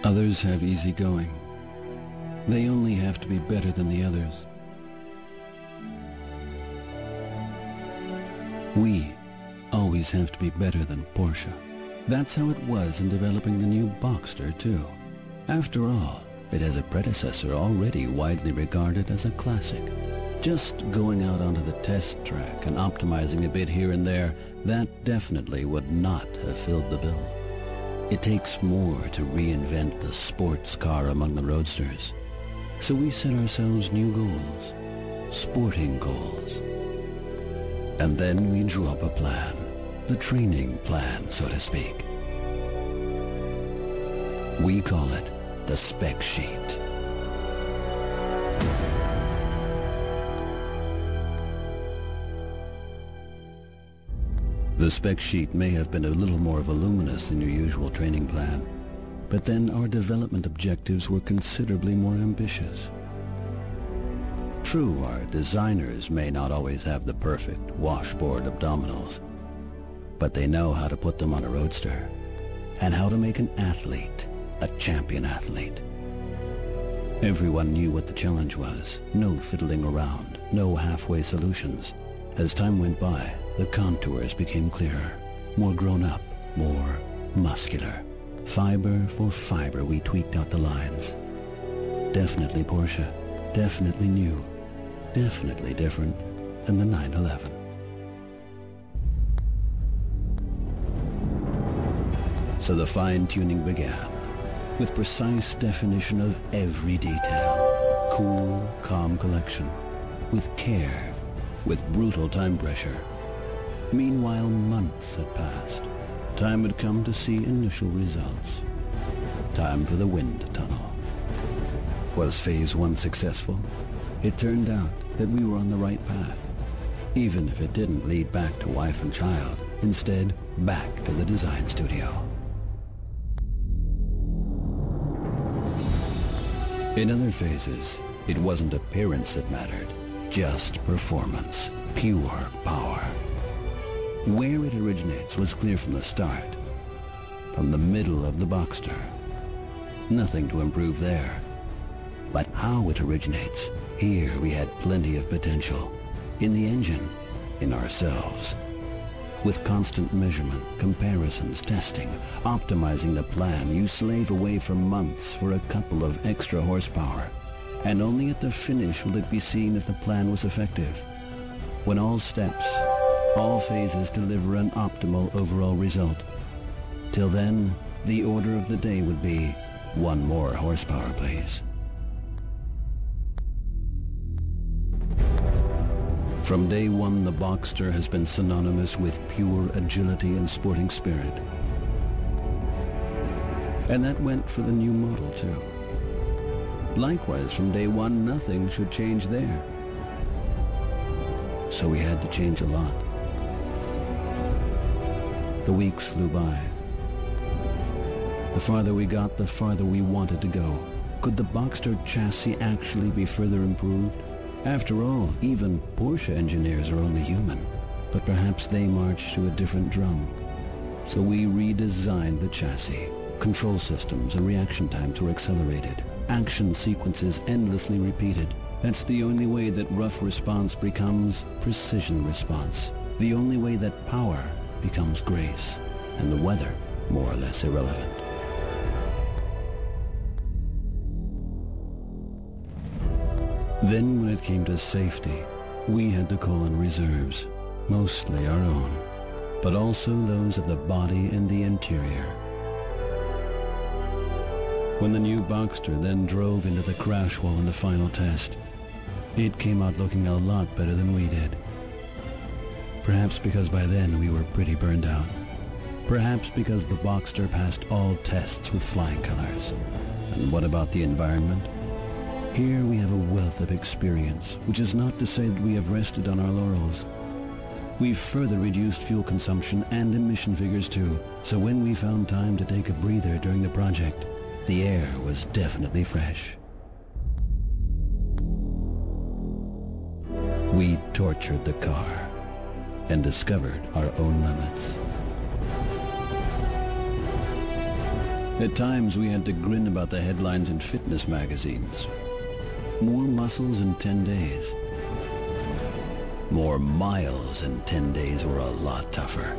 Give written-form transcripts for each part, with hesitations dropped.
Others have easy going. They only have to be better than the others. We always have to be better than Porsche. That's how it was in developing the new Boxster, too. After all, it has a predecessor already widely regarded as a classic. Just going out onto the test track and optimizing a bit here and there, that definitely would not have filled the bill. It takes more to reinvent the sports car among the roadsters. So we set ourselves new goals, sporting goals. And then we drew up a plan, the training plan, so to speak. We call it the spec sheet. The spec sheet may have been a little more voluminous than your usual training plan, but then our development objectives were considerably more ambitious. True, our designers may not always have the perfect washboard abdominals, but they know how to put them on a roadster, and how to make an athlete a champion athlete. Everyone knew what the challenge was. No fiddling around, no halfway solutions. As time went by, the contours became clearer, more grown up, more muscular. Fiber for fiber, we tweaked out the lines. Definitely Porsche, definitely new, definitely different than the 911. So the fine-tuning began, with precise definition of every detail. Cool, calm collection, with care, with brutal time pressure. Meanwhile, months had passed. Time had come to see initial results. Time for the wind tunnel. Was Phase 1 successful? It turned out that we were on the right path, even if it didn't lead back to wife and child, instead back to the design studio. In other phases, it wasn't appearance that mattered, just performance, pure power. Where it originates was clear from the start, from the middle of the Boxster. Nothing to improve there. But how it originates, here we had plenty of potential. In the engine, in ourselves. With constant measurement, comparisons, testing, optimizing the plan, you slave away for months for a couple of extra horsepower. And only at the finish will it be seen if the plan was effective. When all steps, all phases deliver an optimal overall result. Till then, the order of the day would be, one more horsepower, please. From day one, the Boxster has been synonymous with pure agility and sporting spirit. And that went for the new model, too. Likewise, from day one, nothing should change there. So we had to change a lot. The weeks flew by. The farther we got, the farther we wanted to go. Could the Boxster chassis actually be further improved? After all, even Porsche engineers are only human, but perhaps they march to a different drum. So we redesigned the chassis. Control systems and reaction times were accelerated. Action sequences endlessly repeated. That's the only way that rough response becomes precision response. The only way that power becomes grace, and the weather more or less irrelevant. Then when it came to safety, we had to call in reserves, mostly our own, but also those of the body and the interior. When the new Boxster then drove into the crash wall in the final test, it came out looking a lot better than we did. Perhaps because by then we were pretty burned out. Perhaps because the Boxster passed all tests with flying colors. And what about the environment? Here we have a wealth of experience, which is not to say that we have rested on our laurels. We've further reduced fuel consumption and emission figures too, so when we found time to take a breather during the project, the air was definitely fresh. We tortured the car. and discovered our own limits. At times we had to grin about the headlines in fitness magazines. More muscles in 10 days. More miles in 10 days were a lot tougher.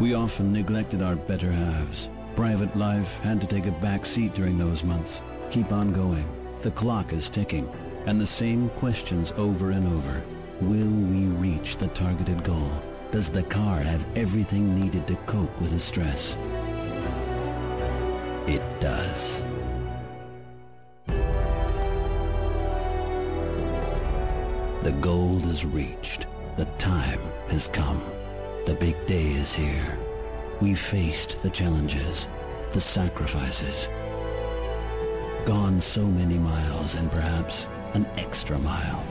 We often neglected our better halves. Private life had to take a back seat during those months. Keep on going. The clock is ticking, and the same questions over and over. Will we reach the targeted goal? Does the car have everything needed to cope with the stress? It does. The goal is reached. The time has come. The big day is here. We've faced the challenges, the sacrifices. Gone so many miles and perhaps an extra mile.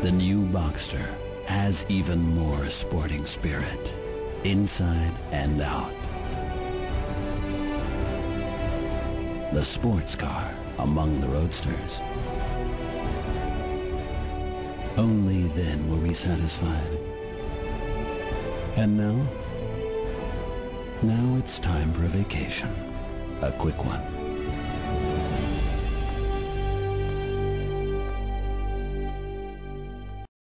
The new Boxster has even more sporting spirit, inside and out. The sports car among the roadsters. Only then were we satisfied. And now it's time for a vacation. A quick one.